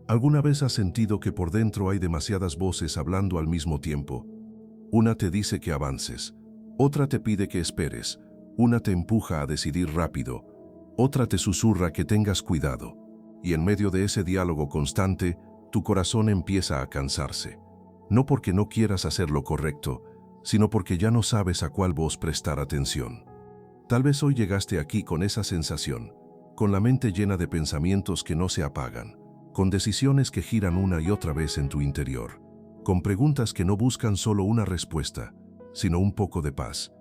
¿Alguna vez has sentido que por dentro hay demasiadas voces hablando al mismo tiempo? Una te dice que avances, otra te pide que esperes, una te empuja a decidir rápido, otra te susurra que tengas cuidado. Y en medio de ese diálogo constante, tu corazón empieza a cansarse. No porque no quieras hacer lo correcto, sino porque ya no sabes a cuál voz prestar atención. Tal vez hoy llegaste aquí con esa sensación, con la mente llena de pensamientos que no se apagan, con decisiones que giran una y otra vez en tu interior, con preguntas que no buscan solo una respuesta, sino un poco de paz.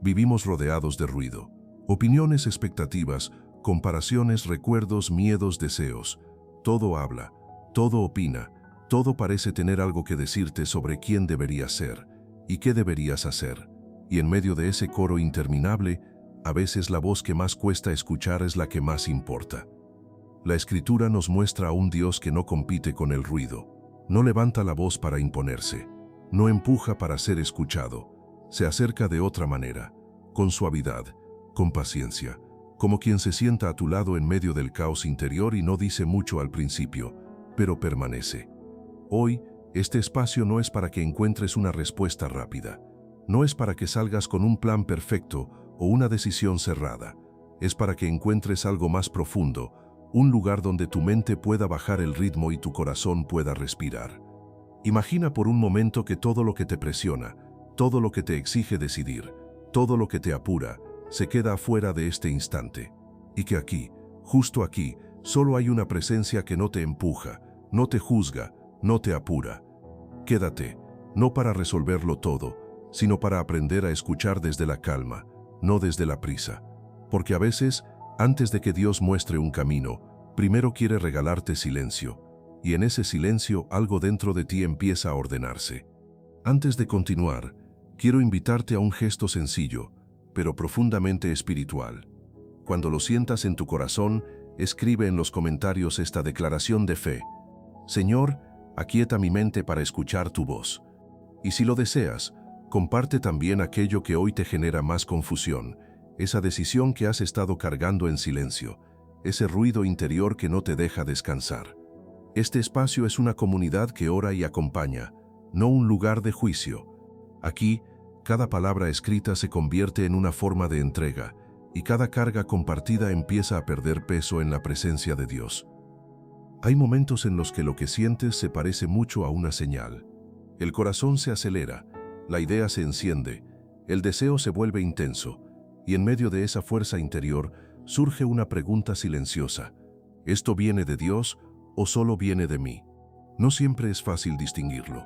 Vivimos rodeados de ruido, opiniones, expectativas, comparaciones, recuerdos, miedos, deseos. Todo habla, todo opina, todo parece tener algo que decirte sobre quién deberías ser y qué deberías hacer. Y en medio de ese coro interminable, a veces la voz que más cuesta escuchar es la que más importa. La Escritura nos muestra a un Dios que no compite con el ruido, no levanta la voz para imponerse, no empuja para ser escuchado, se acerca de otra manera, con suavidad, con paciencia, como quien se sienta a tu lado en medio del caos interior y no dice mucho al principio, pero permanece. Hoy, este espacio no es para que encuentres una respuesta rápida, no es para que salgas con un plan perfecto o una decisión cerrada, es para que encuentres algo más profundo, un lugar donde tu mente pueda bajar el ritmo y tu corazón pueda respirar. Imagina por un momento que todo lo que te presiona, todo lo que te exige decidir, todo lo que te apura, se queda afuera de este instante. Y que aquí, justo aquí, solo hay una presencia que no te empuja, no te juzga, no te apura. Quédate, no para resolverlo todo, sino para aprender a escuchar desde la calma, no desde la prisa. Porque a veces, antes de que Dios muestre un camino, primero quiere regalarte silencio, y en ese silencio algo dentro de ti empieza a ordenarse. Antes de continuar, quiero invitarte a un gesto sencillo, pero profundamente espiritual. Cuando lo sientas en tu corazón, escribe en los comentarios esta declaración de fe. Señor, aquieta mi mente para escuchar tu voz. Y si lo deseas, comparte también aquello que hoy te genera más confusión, esa decisión que has estado cargando en silencio, ese ruido interior que no te deja descansar. Este espacio es una comunidad que ora y acompaña, no un lugar de juicio. Aquí, cada palabra escrita se convierte en una forma de entrega, y cada carga compartida empieza a perder peso en la presencia de Dios. Hay momentos en los que lo que sientes se parece mucho a una señal. El corazón se acelera, la idea se enciende, el deseo se vuelve intenso, y en medio de esa fuerza interior surge una pregunta silenciosa. ¿Esto viene de Dios o solo viene de mí? No siempre es fácil distinguirlo,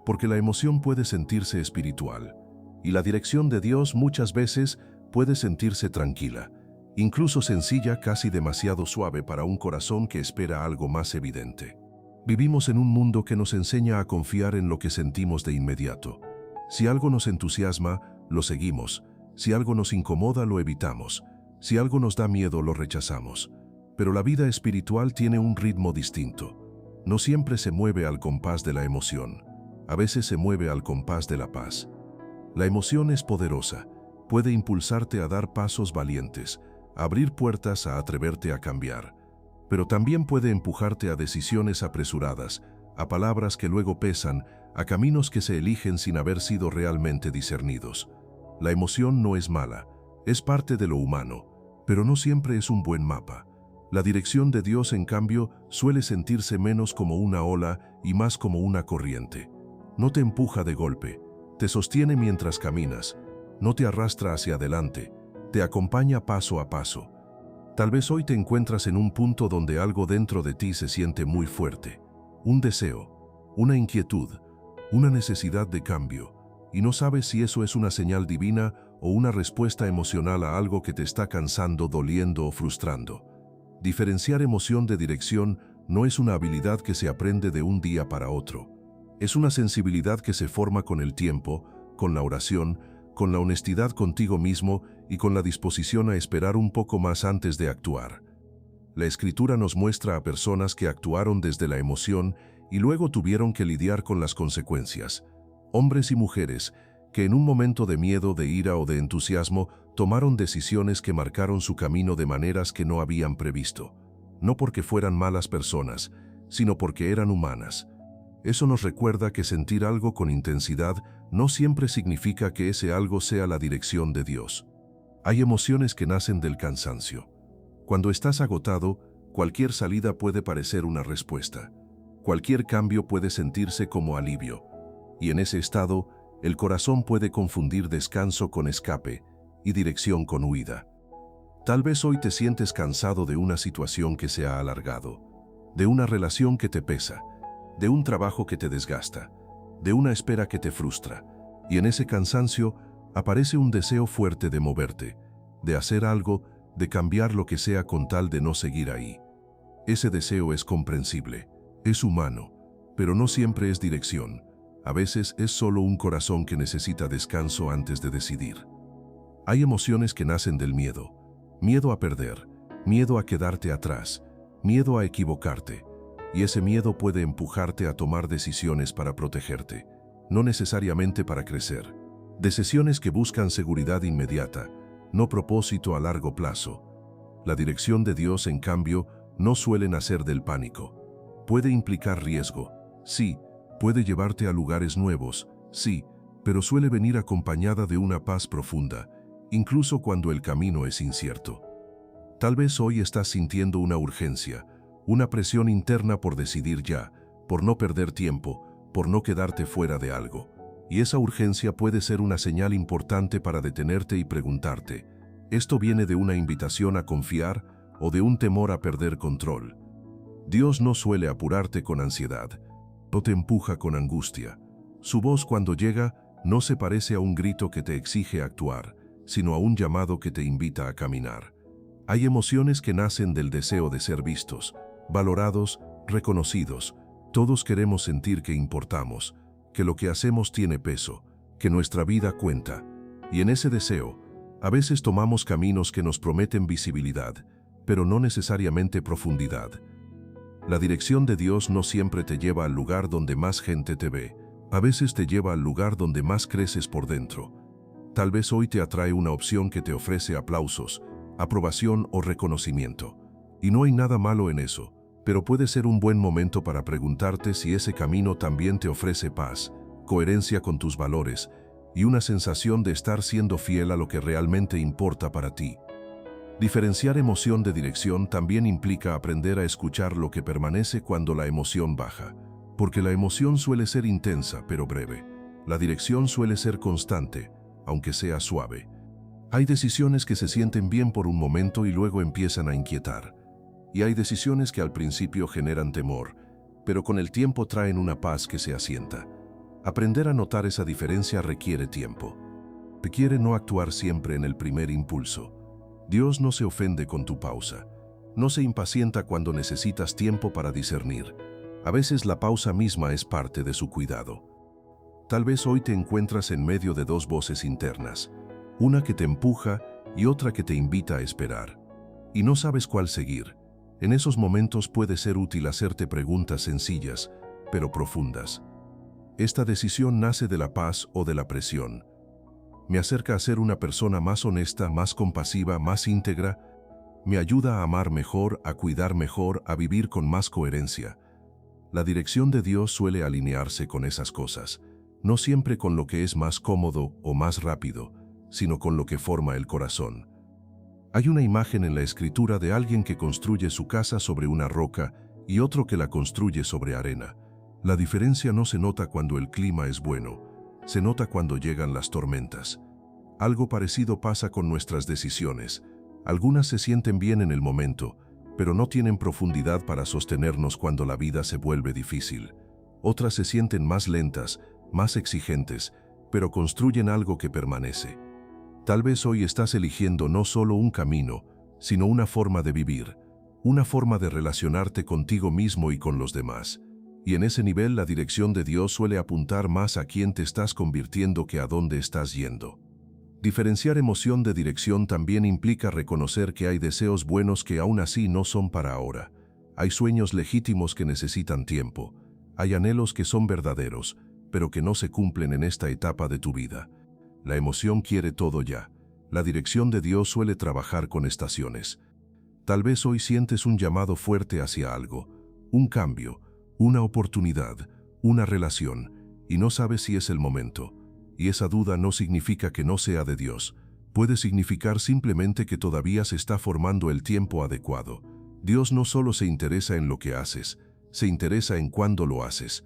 porque la emoción puede sentirse espiritual, y la dirección de Dios muchas veces puede sentirse tranquila, incluso sencilla, casi demasiado suave para un corazón que espera algo más evidente. Vivimos en un mundo que nos enseña a confiar en lo que sentimos de inmediato. Si algo nos entusiasma, lo seguimos. Si algo nos incomoda, lo evitamos. Si algo nos da miedo, lo rechazamos. Pero la vida espiritual tiene un ritmo distinto. No siempre se mueve al compás de la emoción. A veces se mueve al compás de la paz. La emoción es poderosa. Puede impulsarte a dar pasos valientes, a abrir puertas, a atreverte a cambiar. Pero también puede empujarte a decisiones apresuradas, a palabras que luego pesan, a caminos que se eligen sin haber sido realmente discernidos. La emoción no es mala, es parte de lo humano, pero no siempre es un buen mapa. La dirección de Dios, en cambio, suele sentirse menos como una ola y más como una corriente. No te empuja de golpe, te sostiene mientras caminas, no te arrastra hacia adelante, te acompaña paso a paso. Tal vez hoy te encuentras en un punto donde algo dentro de ti se siente muy fuerte. Un deseo, una inquietud, una necesidad de cambio, y no sabes si eso es una señal divina o una respuesta emocional a algo que te está cansando, doliendo o frustrando. Diferenciar emoción de dirección no es una habilidad que se aprende de un día para otro. Es una sensibilidad que se forma con el tiempo, con la oración, con la honestidad contigo mismo y con la disposición a esperar un poco más antes de actuar. La Escritura nos muestra a personas que actuaron desde la emoción y luego tuvieron que lidiar con las consecuencias. Hombres y mujeres que en un momento de miedo, de ira o de entusiasmo tomaron decisiones que marcaron su camino de maneras que no habían previsto. No porque fueran malas personas, sino porque eran humanas. Eso nos recuerda que sentir algo con intensidad no siempre significa que ese algo sea la dirección de Dios. Hay emociones que nacen del cansancio. Cuando estás agotado, cualquier salida puede parecer una respuesta. Cualquier cambio puede sentirse como alivio. Y en ese estado, el corazón puede confundir descanso con escape y dirección con huida. Tal vez hoy te sientes cansado de una situación que se ha alargado, de una relación que te pesa, de un trabajo que te desgasta, de una espera que te frustra. Y en ese cansancio aparece un deseo fuerte de moverte, de hacer algo, de cambiar lo que sea con tal de no seguir ahí. Ese deseo es comprensible, es humano, pero no siempre es dirección. A veces es solo un corazón que necesita descanso antes de decidir. Hay emociones que nacen del miedo. Miedo a perder, miedo a quedarte atrás, miedo a equivocarte. Y ese miedo puede empujarte a tomar decisiones para protegerte, no necesariamente para crecer. Decisiones que buscan seguridad inmediata, no propósito a largo plazo. La dirección de Dios, en cambio, no suele nacer del pánico. Puede implicar riesgo, sí, puede llevarte a lugares nuevos, sí, pero suele venir acompañada de una paz profunda, incluso cuando el camino es incierto. Tal vez hoy estás sintiendo una urgencia, una presión interna por decidir ya, por no perder tiempo, por no quedarte fuera de algo. Y esa urgencia puede ser una señal importante para detenerte y preguntarte, ¿esto viene de una invitación a confiar o de un temor a perder control? Dios no suele apurarte con ansiedad, no te empuja con angustia. Su voz cuando llega no se parece a un grito que te exige actuar, sino a un llamado que te invita a caminar. Hay emociones que nacen del deseo de ser vistos, valorados, reconocidos. Todos queremos sentir que importamos, que lo que hacemos tiene peso, que nuestra vida cuenta. Y en ese deseo, a veces tomamos caminos que nos prometen visibilidad, pero no necesariamente profundidad. La dirección de Dios no siempre te lleva al lugar donde más gente te ve. A veces te lleva al lugar donde más creces por dentro. Tal vez hoy te atrae una opción que te ofrece aplausos, aprobación o reconocimiento. Y no hay nada malo en eso, pero puede ser un buen momento para preguntarte si ese camino también te ofrece paz, coherencia con tus valores y una sensación de estar siendo fiel a lo que realmente importa para ti. Diferenciar emoción de dirección también implica aprender a escuchar lo que permanece cuando la emoción baja, porque la emoción suele ser intensa pero breve. La dirección suele ser constante, aunque sea suave. Hay decisiones que se sienten bien por un momento y luego empiezan a inquietar. Y hay decisiones que al principio generan temor, pero con el tiempo traen una paz que se asienta. Aprender a notar esa diferencia requiere tiempo. Requiere no actuar siempre en el primer impulso. Dios no se ofende con tu pausa. No se impacienta cuando necesitas tiempo para discernir. A veces la pausa misma es parte de su cuidado. Tal vez hoy te encuentras en medio de dos voces internas, una que te empuja y otra que te invita a esperar. Y no sabes cuál seguir. En esos momentos puede ser útil hacerte preguntas sencillas, pero profundas. ¿Esta decisión nace de la paz o de la presión? ¿Me acerca a ser una persona más honesta, más compasiva, más íntegra? ¿Me ayuda a amar mejor, a cuidar mejor, a vivir con más coherencia? La dirección de Dios suele alinearse con esas cosas, no siempre con lo que es más cómodo o más rápido, sino con lo que forma el corazón. Hay una imagen en la Escritura de alguien que construye su casa sobre una roca y otro que la construye sobre arena. La diferencia no se nota cuando el clima es bueno, se nota cuando llegan las tormentas. Algo parecido pasa con nuestras decisiones. Algunas se sienten bien en el momento, pero no tienen profundidad para sostenernos cuando la vida se vuelve difícil. Otras se sienten más lentas, más exigentes, pero construyen algo que permanece. Tal vez hoy estás eligiendo no solo un camino, sino una forma de vivir, una forma de relacionarte contigo mismo y con los demás. Y en ese nivel la dirección de Dios suele apuntar más a quién te estás convirtiendo que a dónde estás yendo. Diferenciar emoción de dirección también implica reconocer que hay deseos buenos que aún así no son para ahora. Hay sueños legítimos que necesitan tiempo. Hay anhelos que son verdaderos, pero que no se cumplen en esta etapa de tu vida. La emoción quiere todo ya. La dirección de Dios suele trabajar con estaciones. Tal vez hoy sientes un llamado fuerte hacia algo, un cambio, una oportunidad, una relación, y no sabes si es el momento. Y esa duda no significa que no sea de Dios. Puede significar simplemente que todavía se está formando el tiempo adecuado. Dios no solo se interesa en lo que haces, se interesa en cuándo lo haces.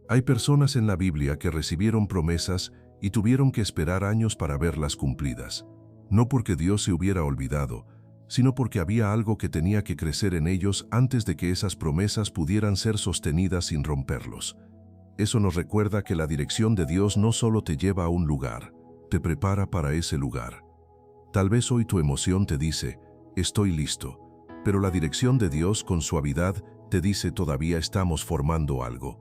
Hay personas en la Biblia que recibieron promesas y tuvieron que esperar años para verlas cumplidas. No porque Dios se hubiera olvidado, sino porque había algo que tenía que crecer en ellos antes de que esas promesas pudieran ser sostenidas sin romperlos. Eso nos recuerda que la dirección de Dios no solo te lleva a un lugar, te prepara para ese lugar. Tal vez hoy tu emoción te dice, estoy listo, pero la dirección de Dios con suavidad te dice, todavía estamos formando algo.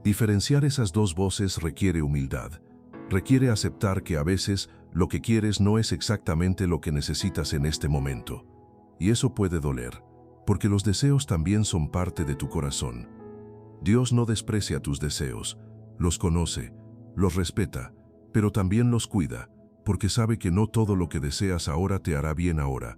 Diferenciar esas dos voces requiere humildad. Requiere aceptar que a veces lo que quieres no es exactamente lo que necesitas en este momento. Y eso puede doler, porque los deseos también son parte de tu corazón. Dios no desprecia tus deseos, los conoce, los respeta, pero también los cuida, porque sabe que no todo lo que deseas ahora te hará bien ahora.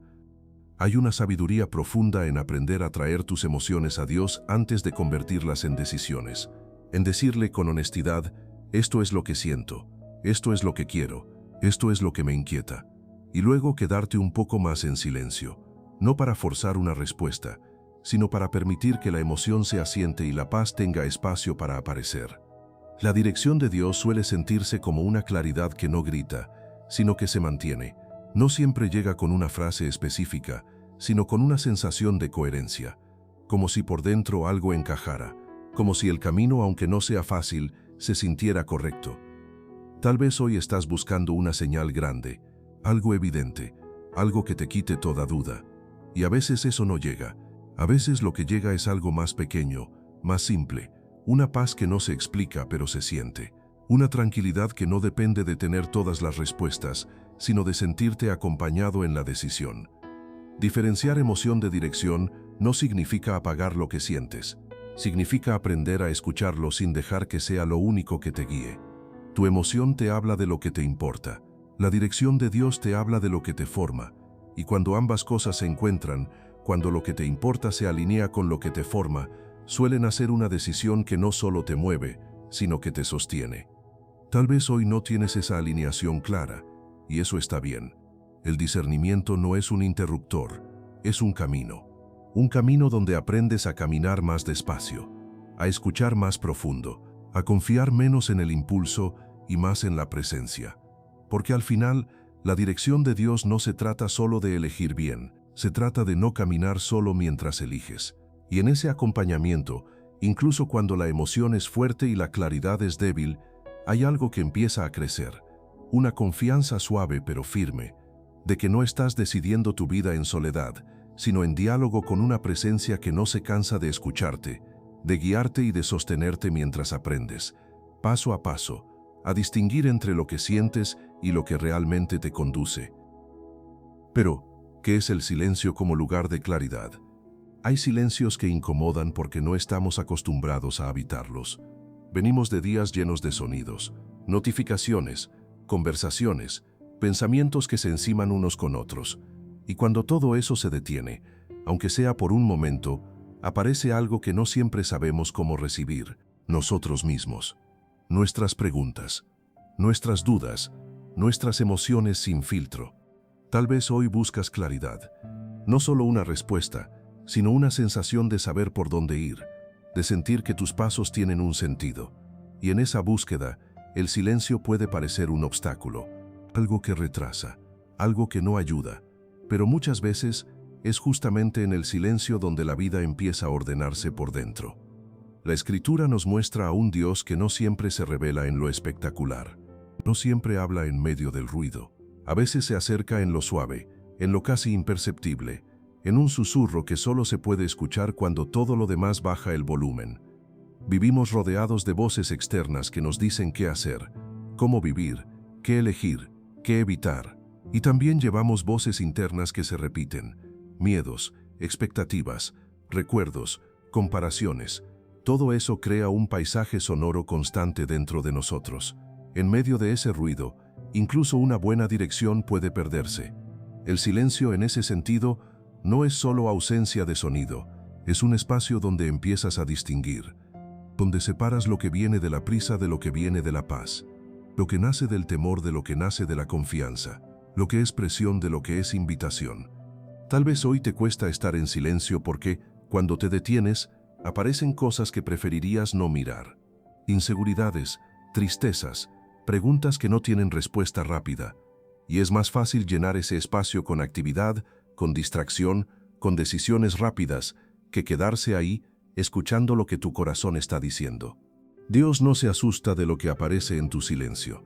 Hay una sabiduría profunda en aprender a traer tus emociones a Dios antes de convertirlas en decisiones. En decirle con honestidad, esto es lo que siento, esto es lo que quiero, esto es lo que me inquieta. Y luego quedarte un poco más en silencio, no para forzar una respuesta, sino para permitir que la emoción se asiente y la paz tenga espacio para aparecer. La dirección de Dios suele sentirse como una claridad que no grita, sino que se mantiene. No siempre llega con una frase específica, sino con una sensación de coherencia, como si por dentro algo encajara, como si el camino, aunque no sea fácil, se sintiera correcto. Tal vez hoy estás buscando una señal grande, algo evidente, algo que te quite toda duda. Y a veces eso no llega. A veces lo que llega es algo más pequeño, más simple, una paz que no se explica pero se siente, una tranquilidad que no depende de tener todas las respuestas, sino de sentirte acompañado en la decisión. Diferenciar emoción de dirección no significa apagar lo que sientes, significa aprender a escucharlo sin dejar que sea lo único que te guíe. Tu emoción te habla de lo que te importa, la dirección de Dios te habla de lo que te forma, y cuando ambas cosas se encuentran, cuando lo que te importa se alinea con lo que te forma, suelen hacer una decisión que no solo te mueve, sino que te sostiene. Tal vez hoy no tienes esa alineación clara, y eso está bien. El discernimiento no es un interruptor, es un camino donde aprendes a caminar más despacio, a escuchar más profundo, a confiar menos en el impulso y más en la presencia. Porque al final, la dirección de Dios no se trata solo de elegir bien, se trata de no caminar solo mientras eliges. Y en ese acompañamiento, incluso cuando la emoción es fuerte y la claridad es débil, hay algo que empieza a crecer, una confianza suave pero firme, de que no estás decidiendo tu vida en soledad, sino en diálogo con una presencia que no se cansa de escucharte, de guiarte y de sostenerte mientras aprendes, paso a paso, a distinguir entre lo que sientes y lo que realmente te conduce. Pero, ¿qué es el silencio como lugar de claridad? Hay silencios que incomodan porque no estamos acostumbrados a habitarlos. Venimos de días llenos de sonidos, notificaciones, conversaciones, pensamientos que se enciman unos con otros. Y cuando todo eso se detiene, aunque sea por un momento, aparece algo que no siempre sabemos cómo recibir, nosotros mismos. Nuestras preguntas, nuestras dudas, nuestras emociones sin filtro. Tal vez hoy buscas claridad, no solo una respuesta, sino una sensación de saber por dónde ir, de sentir que tus pasos tienen un sentido. Y en esa búsqueda, el silencio puede parecer un obstáculo, algo que retrasa, algo que no ayuda, pero muchas veces es justamente en el silencio donde la vida empieza a ordenarse por dentro. La Escritura nos muestra a un Dios que no siempre se revela en lo espectacular, no siempre habla en medio del ruido, a veces se acerca en lo suave, en lo casi imperceptible, en un susurro que solo se puede escuchar cuando todo lo demás baja el volumen. Vivimos rodeados de voces externas que nos dicen qué hacer, cómo vivir, qué elegir, qué evitar. Y también llevamos voces internas que se repiten, miedos, expectativas, recuerdos, comparaciones. Todo eso crea un paisaje sonoro constante dentro de nosotros. En medio de ese ruido, incluso una buena dirección puede perderse. El silencio en ese sentido no es solo ausencia de sonido, Es un espacio donde empiezas a distinguir, donde separas lo que viene de la prisa de lo que viene de la paz, lo que nace del temor de lo que nace de la confianza, lo que es presión de lo que es invitación. Tal vez hoy te cuesta estar en silencio porque, cuando te detienes, aparecen cosas que preferirías no mirar. Inseguridades, tristezas, preguntas que no tienen respuesta rápida. Y es más fácil llenar ese espacio con actividad, con distracción, con decisiones rápidas, que quedarse ahí, escuchando lo que tu corazón está diciendo. Dios no se asusta de lo que aparece en tu silencio.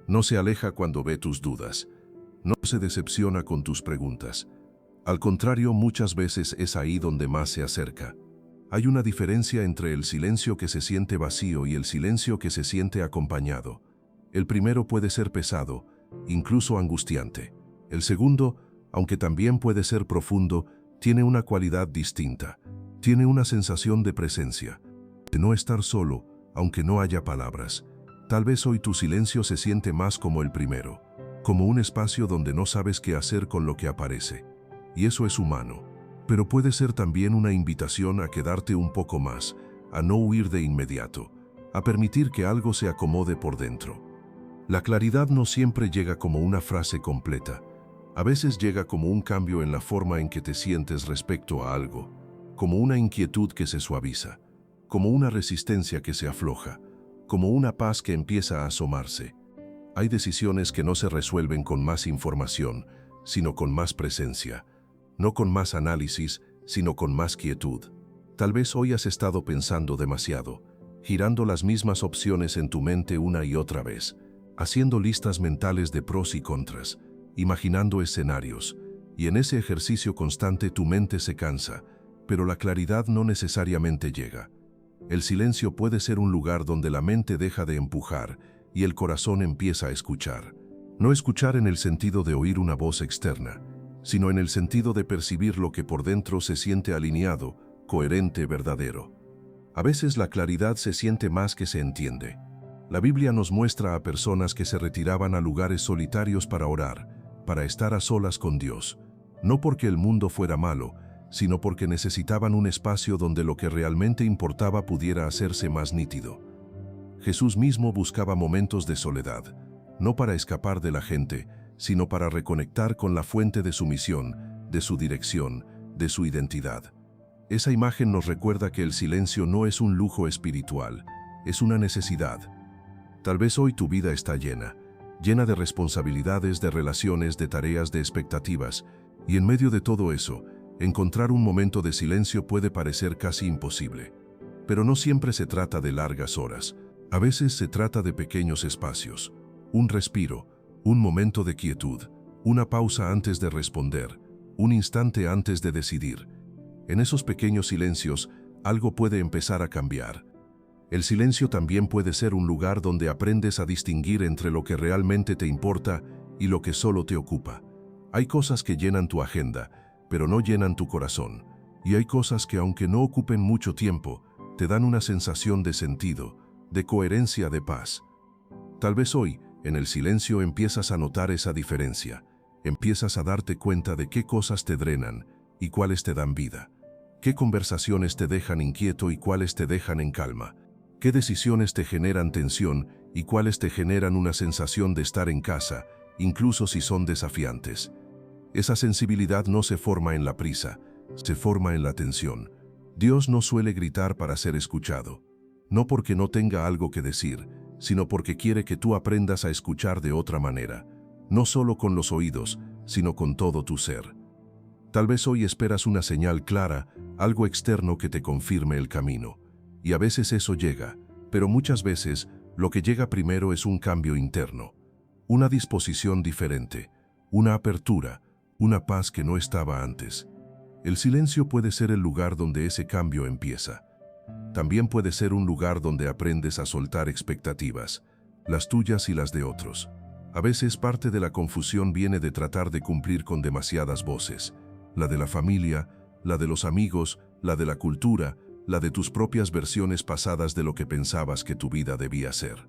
No se aleja cuando ve tus dudas. No se decepciona con tus preguntas. Al contrario, muchas veces es ahí donde más se acerca. Hay una diferencia entre el silencio que se siente vacío y el silencio que se siente acompañado. El primero puede ser pesado, incluso angustiante. El segundo, aunque también puede ser profundo, tiene una cualidad distinta. Tiene una sensación de presencia, de no estar solo, aunque no haya palabras. Tal vez hoy tu silencio se siente más como el primero, como un espacio donde no sabes qué hacer con lo que aparece. Y eso es humano, pero puede ser también una invitación a quedarte un poco más, a no huir de inmediato, a permitir que algo se acomode por dentro. La claridad no siempre llega como una frase completa. A veces llega como un cambio en la forma en que te sientes respecto a algo, como una inquietud que se suaviza, como una resistencia que se afloja, como una paz que empieza a asomarse. Hay decisiones que no se resuelven con más información, sino con más presencia, no con más análisis, sino con más quietud. Tal vez hoy has estado pensando demasiado, girando las mismas opciones en tu mente una y otra vez, haciendo listas mentales de pros y contras, imaginando escenarios, y en ese ejercicio constante tu mente se cansa, pero la claridad no necesariamente llega. El silencio puede ser un lugar donde la mente deja de empujar y el corazón empieza a escuchar. No escuchar en el sentido de oír una voz externa, sino en el sentido de percibir lo que por dentro se siente alineado, coherente, verdadero. A veces la claridad se siente más que se entiende. La Biblia nos muestra a personas que se retiraban a lugares solitarios para orar, para estar a solas con Dios, no porque el mundo fuera malo, sino porque necesitaban un espacio donde lo que realmente importaba pudiera hacerse más nítido. Jesús mismo buscaba momentos de soledad, no para escapar de la gente, sino para reconectar con la fuente de su misión, de su dirección, de su identidad. Esa imagen nos recuerda que el silencio no es un lujo espiritual, es una necesidad. Tal vez hoy tu vida está llena de responsabilidades, de relaciones, de tareas, de expectativas, y en medio de todo eso, encontrar un momento de silencio puede parecer casi imposible. Pero no siempre se trata de largas horas, a veces se trata de pequeños espacios, un respiro, un momento de quietud, una pausa antes de responder, un instante antes de decidir. En esos pequeños silencios, algo puede empezar a cambiar. El silencio también puede ser un lugar donde aprendes a distinguir entre lo que realmente te importa y lo que solo te ocupa. Hay cosas que llenan tu agenda, pero no llenan tu corazón. Y hay cosas que, aunque no ocupen mucho tiempo, te dan una sensación de sentido, de coherencia, de paz. Tal vez hoy, en el silencio empiezas a notar esa diferencia. Empiezas a darte cuenta de qué cosas te drenan y cuáles te dan vida. Qué conversaciones te dejan inquieto y cuáles te dejan en calma. Qué decisiones te generan tensión y cuáles te generan una sensación de estar en casa, incluso si son desafiantes. Esa sensibilidad no se forma en la prisa, se forma en la tensión. Dios no suele gritar para ser escuchado, no porque no tenga algo que decir, sino porque quiere que tú aprendas a escuchar de otra manera, no solo con los oídos, sino con todo tu ser. Tal vez hoy esperas una señal clara, algo externo que te confirme el camino. Y a veces eso llega, pero muchas veces lo que llega primero es un cambio interno, una disposición diferente, una apertura, una paz que no estaba antes. El silencio puede ser el lugar donde ese cambio empieza. También puede ser un lugar donde aprendes a soltar expectativas, las tuyas y las de otros. A veces parte de la confusión viene de tratar de cumplir con demasiadas voces, la de la familia, la de los amigos, la de la cultura, la de tus propias versiones pasadas de lo que pensabas que tu vida debía ser.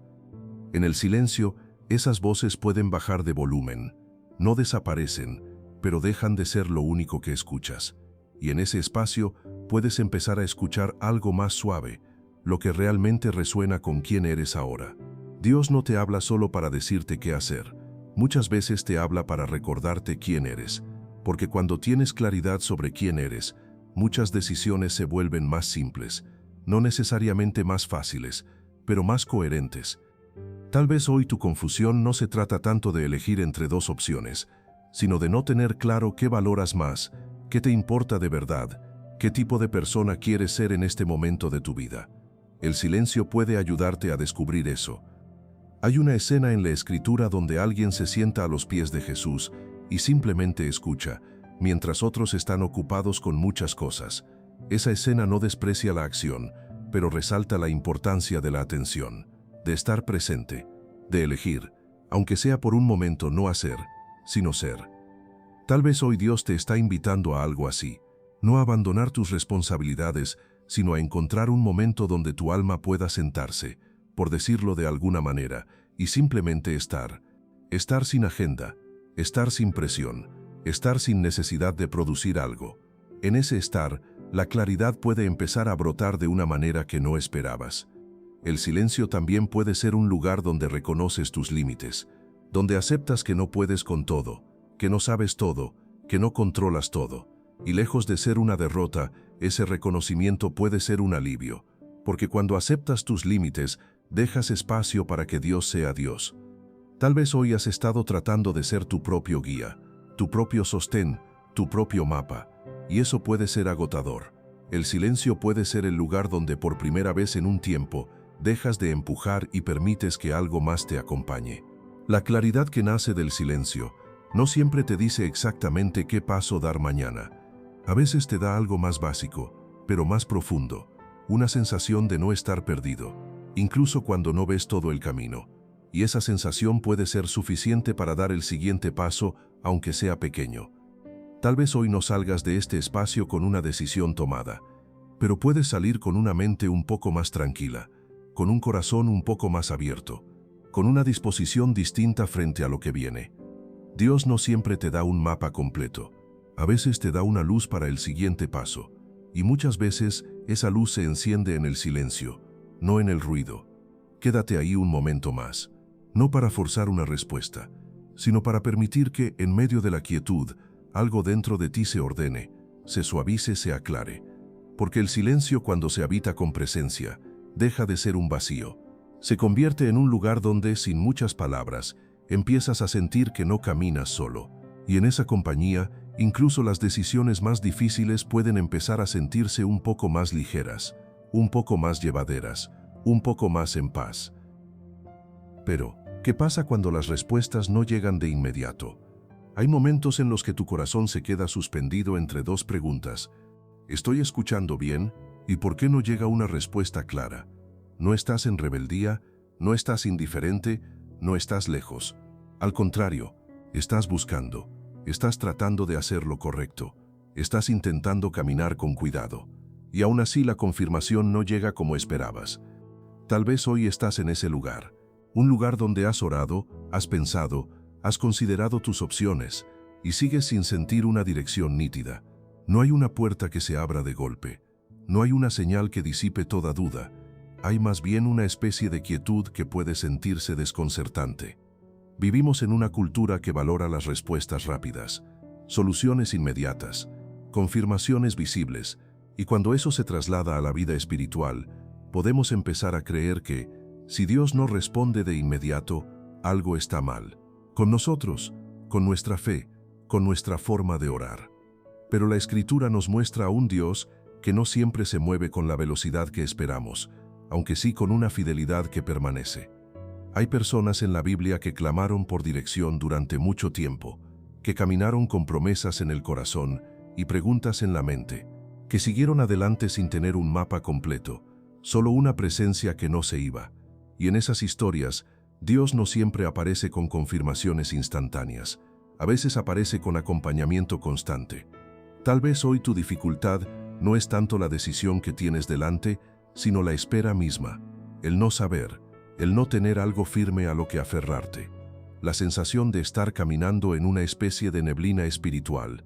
En el silencio, esas voces pueden bajar de volumen, no desaparecen, pero dejan de ser lo único que escuchas. Y en ese espacio, puedes empezar a escuchar algo más suave, lo que realmente resuena con quién eres ahora. Dios no te habla solo para decirte qué hacer. Muchas veces te habla para recordarte quién eres, porque cuando tienes claridad sobre quién eres, muchas decisiones se vuelven más simples, no necesariamente más fáciles, pero más coherentes. Tal vez hoy tu confusión no se trata tanto de elegir entre dos opciones, sino de no tener claro qué valoras más, qué te importa de verdad, qué tipo de persona quieres ser en este momento de tu vida. El silencio puede ayudarte a descubrir eso. Hay una escena en la Escritura donde alguien se sienta a los pies de Jesús y simplemente escucha, mientras otros están ocupados con muchas cosas. Esa escena no desprecia la acción, pero resalta la importancia de la atención, de estar presente, de elegir, aunque sea por un momento no hacer, sino ser. Tal vez hoy Dios te está invitando a algo así, no a abandonar tus responsabilidades, sino a encontrar un momento donde tu alma pueda sentarse, por decirlo de alguna manera, y simplemente estar. Estar sin agenda, estar sin presión, estar sin necesidad de producir algo. En ese estar, la claridad puede empezar a brotar de una manera que no esperabas. El silencio también puede ser un lugar donde reconoces tus límites, donde aceptas que no puedes con todo, que no sabes todo, que no controlas todo. Y lejos de ser una derrota, ese reconocimiento puede ser un alivio, porque cuando aceptas tus límites, dejas espacio para que Dios sea Dios. Tal vez hoy has estado tratando de ser tu propio guía, tu propio sostén, tu propio mapa, y eso puede ser agotador. El silencio puede ser el lugar donde por primera vez en un tiempo dejas de empujar y permites que algo más te acompañe. La claridad que nace del silencio no siempre te dice exactamente qué paso dar mañana. A veces te da algo más básico, pero más profundo, una sensación de no estar perdido, incluso cuando no ves todo el camino. Y esa sensación puede ser suficiente para dar el siguiente paso, aunque sea pequeño. Tal vez hoy no salgas de este espacio con una decisión tomada, pero puedes salir con una mente un poco más tranquila, con un corazón un poco más abierto, con una disposición distinta frente a lo que viene. Dios no siempre te da un mapa completo. A veces te da una luz para el siguiente paso, y muchas veces esa luz se enciende en el silencio, no en el ruido. Quédate ahí un momento más, no para forzar una respuesta, sino para permitir que, en medio de la quietud, algo dentro de ti se ordene, se suavice, se aclare. Porque el silencio, cuando se habita con presencia, deja de ser un vacío. Se convierte en un lugar donde, sin muchas palabras, empiezas a sentir que no caminas solo. Y en esa compañía, incluso las decisiones más difíciles pueden empezar a sentirse un poco más ligeras, un poco más llevaderas, un poco más en paz. Pero, ¿qué pasa cuando las respuestas no llegan de inmediato? Hay momentos en los que tu corazón se queda suspendido entre dos preguntas. ¿Estoy escuchando bien? ¿Y por qué no llega una respuesta clara? No estás en rebeldía, no estás indiferente, no estás lejos. Al contrario, estás buscando, estás tratando de hacer lo correcto, estás intentando caminar con cuidado. Y aún así la confirmación no llega como esperabas. Tal vez hoy estás en ese lugar, un lugar donde has orado, has pensado, has considerado tus opciones y sigues sin sentir una dirección nítida. No hay una puerta que se abra de golpe, no hay una señal que disipe toda duda. Hay más bien una especie de quietud que puede sentirse desconcertante. Vivimos en una cultura que valora las respuestas rápidas, soluciones inmediatas, confirmaciones visibles, y cuando eso se traslada a la vida espiritual, podemos empezar a creer que, si Dios no responde de inmediato, algo está mal. Con nosotros, con nuestra fe, con nuestra forma de orar. Pero la Escritura nos muestra a un Dios que no siempre se mueve con la velocidad que esperamos, aunque sí con una fidelidad que permanece. Hay personas en la Biblia que clamaron por dirección durante mucho tiempo, que caminaron con promesas en el corazón y preguntas en la mente, que siguieron adelante sin tener un mapa completo, solo una presencia que no se iba. Y en esas historias, Dios no siempre aparece con confirmaciones instantáneas, a veces aparece con acompañamiento constante. Tal vez hoy tu dificultad no es tanto la decisión que tienes delante, sino la espera misma, el no saber, el no tener algo firme a lo que aferrarte, la sensación de estar caminando en una especie de neblina espiritual.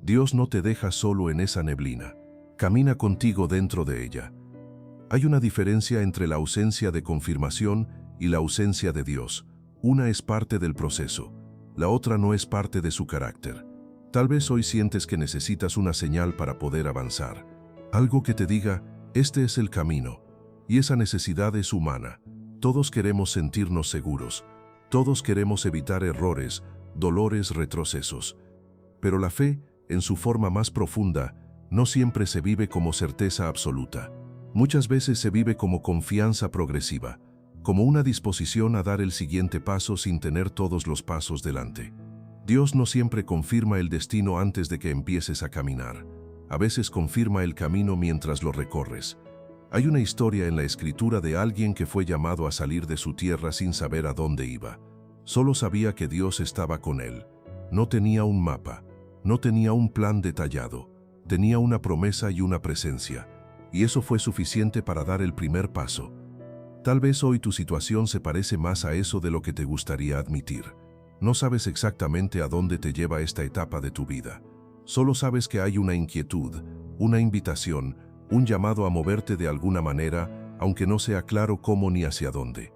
Dios no te deja solo en esa neblina. Camina contigo dentro de ella. Hay una diferencia entre la ausencia de confirmación y la ausencia de Dios. Una es parte del proceso, la otra no es parte de su carácter. Tal vez hoy sientes que necesitas una señal para poder avanzar. Algo que te diga, este es el camino. Y esa necesidad es humana. Todos queremos sentirnos seguros. Todos queremos evitar errores, dolores, retrocesos. Pero la fe, en su forma más profunda, no siempre se vive como certeza absoluta. Muchas veces se vive como confianza progresiva, como una disposición a dar el siguiente paso sin tener todos los pasos delante. Dios no siempre confirma el destino antes de que empieces a caminar. A veces confirma el camino mientras lo recorres. Hay una historia en la Escritura de alguien que fue llamado a salir de su tierra sin saber a dónde iba. Solo sabía que Dios estaba con él. No tenía un mapa, no tenía un plan detallado, tenía una promesa y una presencia. Y eso fue suficiente para dar el primer paso. Tal vez hoy tu situación se parece más a eso de lo que te gustaría admitir. No sabes exactamente a dónde te lleva esta etapa de tu vida. Solo sabes que hay una inquietud, una invitación, un llamado a moverte de alguna manera, aunque no sea claro cómo ni hacia dónde.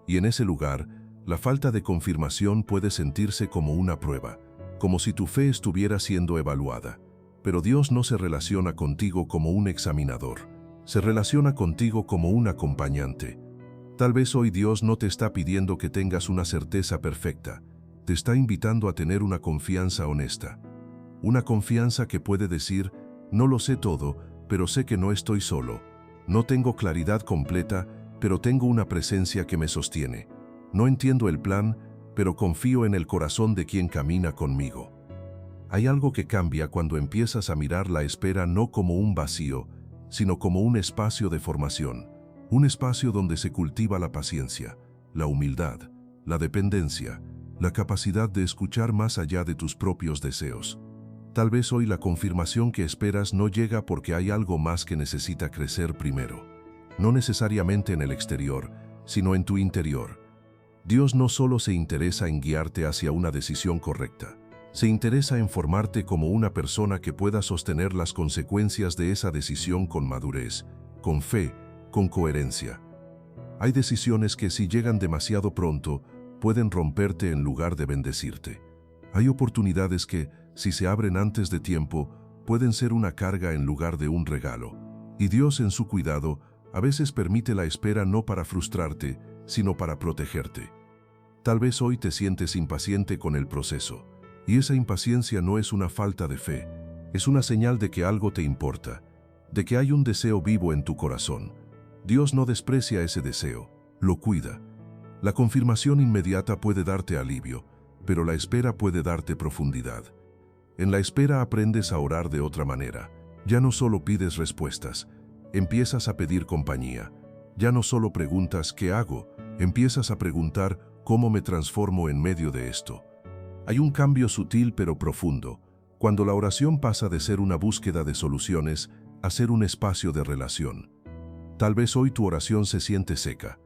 Y en ese lugar, la falta de confirmación puede sentirse como una prueba, como si tu fe estuviera siendo evaluada. Pero Dios no se relaciona contigo como un examinador, se relaciona contigo como un acompañante. Tal vez hoy Dios no te está pidiendo que tengas una certeza perfecta, te está invitando a tener una confianza honesta. Una confianza que puede decir, no lo sé todo, pero sé que no estoy solo. No tengo claridad completa, pero tengo una presencia que me sostiene. No entiendo el plan, pero confío en el corazón de quien camina conmigo. Hay algo que cambia cuando empiezas a mirar la espera no como un vacío, sino como un espacio de formación, un espacio donde se cultiva la paciencia, la humildad, la dependencia, la capacidad de escuchar más allá de tus propios deseos. Tal vez hoy la confirmación que esperas no llega porque hay algo más que necesita crecer primero. No necesariamente en el exterior, sino en tu interior. Dios no solo se interesa en guiarte hacia una decisión correcta, se interesa en formarte como una persona que pueda sostener las consecuencias de esa decisión con madurez, con fe, con coherencia. Hay decisiones que si llegan demasiado pronto, pueden romperte en lugar de bendecirte. Hay oportunidades que, si se abren antes de tiempo, pueden ser una carga en lugar de un regalo. Y Dios en su cuidado, a veces permite la espera no para frustrarte, sino para protegerte. Tal vez hoy te sientes impaciente con el proceso. Y esa impaciencia no es una falta de fe, es una señal de que algo te importa, de que hay un deseo vivo en tu corazón. Dios no desprecia ese deseo, lo cuida. La confirmación inmediata puede darte alivio, pero la espera puede darte profundidad. En la espera aprendes a orar de otra manera. Ya no solo pides respuestas, empiezas a pedir compañía. Ya no solo preguntas ¿qué hago? Empiezas a preguntar ¿cómo me transformo en medio de esto? Hay un cambio sutil pero profundo, cuando la oración pasa de ser una búsqueda de soluciones a ser un espacio de relación. Tal vez hoy tu oración se siente seca,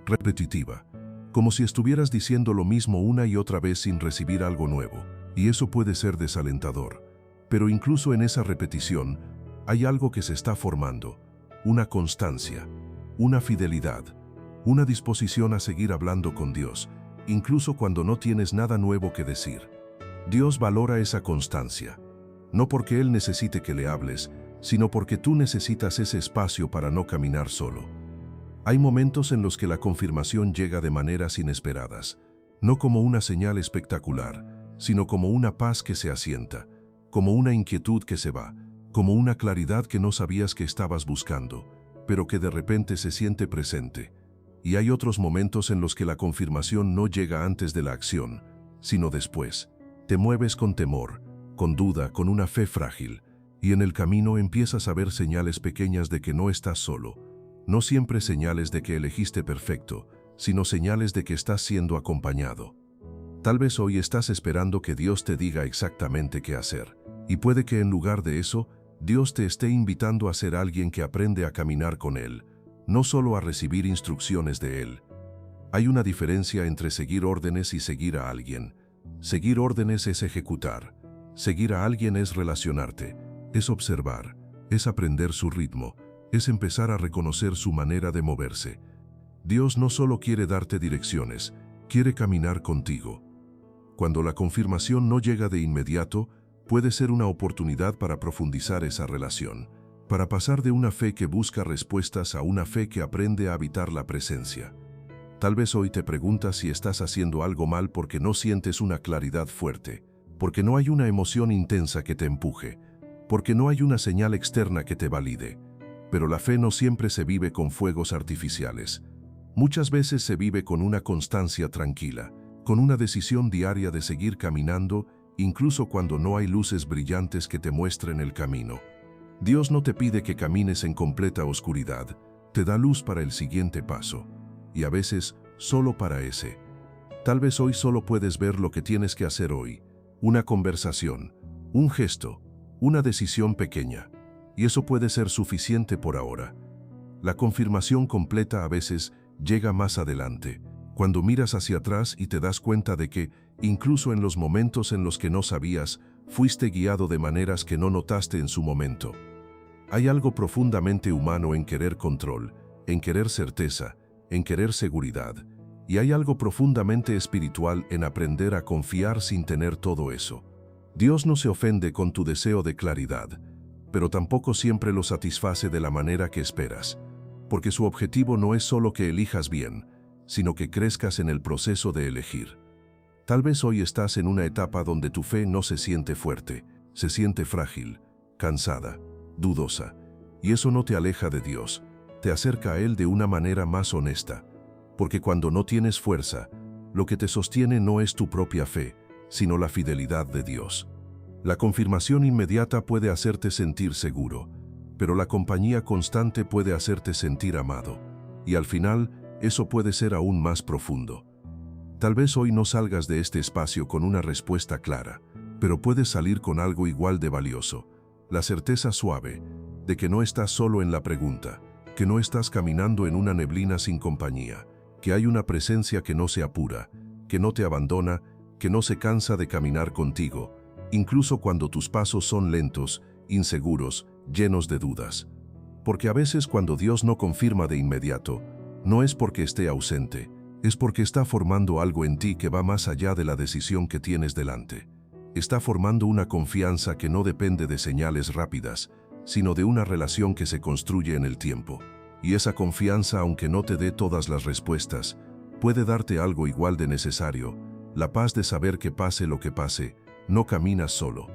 repetitiva, como si estuvieras diciendo lo mismo una y otra vez sin recibir algo nuevo, y eso puede ser desalentador. Pero incluso en esa repetición, hay algo que se está formando, una constancia, una fidelidad, una disposición a seguir hablando con Dios, incluso cuando no tienes nada nuevo que decir. Dios valora esa constancia, no porque Él necesite que le hables, sino porque tú necesitas ese espacio para no caminar solo. Hay momentos en los que la confirmación llega de maneras inesperadas, no como una señal espectacular, sino como una paz que se asienta, como una inquietud que se va, como una claridad que no sabías que estabas buscando, pero que de repente se siente presente. Y hay otros momentos en los que la confirmación no llega antes de la acción, sino después. Te mueves con temor, con duda, con una fe frágil, y en el camino empiezas a ver señales pequeñas de que no estás solo. No siempre señales de que elegiste perfecto, sino señales de que estás siendo acompañado. Tal vez hoy estás esperando que Dios te diga exactamente qué hacer, y puede que en lugar de eso, Dios te esté invitando a ser alguien que aprende a caminar con Él, no solo a recibir instrucciones de Él. Hay una diferencia entre seguir órdenes y seguir a alguien. Seguir órdenes es ejecutar. Seguir a alguien es relacionarte, es observar, es aprender su ritmo, es empezar a reconocer su manera de moverse. Dios no solo quiere darte direcciones, quiere caminar contigo. Cuando la confirmación no llega de inmediato, puede ser una oportunidad para profundizar esa relación, para pasar de una fe que busca respuestas a una fe que aprende a habitar la presencia. Tal vez hoy te preguntas si estás haciendo algo mal porque no sientes una claridad fuerte, porque no hay una emoción intensa que te empuje, porque no hay una señal externa que te valide. Pero la fe no siempre se vive con fuegos artificiales. Muchas veces se vive con una constancia tranquila, con una decisión diaria de seguir caminando, incluso cuando no hay luces brillantes que te muestren el camino. Dios no te pide que camines en completa oscuridad, te da luz para el siguiente paso, y a veces solo para ese. Tal vez hoy solo puedes ver lo que tienes que hacer hoy, una conversación, un gesto, una decisión pequeña, y eso puede ser suficiente por ahora. La confirmación completa a veces llega más adelante, cuando miras hacia atrás y te das cuenta de que, incluso en los momentos en los que no sabías, fuiste guiado de maneras que no notaste en su momento. Hay algo profundamente humano en querer control, en querer certeza, en querer seguridad, y hay algo profundamente espiritual en aprender a confiar sin tener todo eso. Dios no se ofende con tu deseo de claridad, pero tampoco siempre lo satisface de la manera que esperas, porque su objetivo no es solo que elijas bien, sino que crezcas en el proceso de elegir. Tal vez hoy estás en una etapa donde tu fe no se siente fuerte, se siente frágil, cansada, dudosa, y eso no te aleja de Dios, te acerca a Él de una manera más honesta, porque cuando no tienes fuerza, lo que te sostiene no es tu propia fe, sino la fidelidad de Dios. La confirmación inmediata puede hacerte sentir seguro, pero la compañía constante puede hacerte sentir amado, y al final, eso puede ser aún más profundo. Tal vez hoy no salgas de este espacio con una respuesta clara, pero puedes salir con algo igual de valioso, la certeza suave de que no estás solo en la pregunta, que no estás caminando en una neblina sin compañía, que hay una presencia que no se apura, que no te abandona, que no se cansa de caminar contigo, incluso cuando tus pasos son lentos, inseguros, llenos de dudas. Porque a veces cuando Dios no confirma de inmediato, no es porque esté ausente, es porque está formando algo en ti que va más allá de la decisión que tienes delante. Está formando una confianza que no depende de señales rápidas, sino de una relación que se construye en el tiempo. Y esa confianza, aunque no te dé todas las respuestas, puede darte algo igual de necesario, la paz de saber que pase lo que pase, no caminas solo.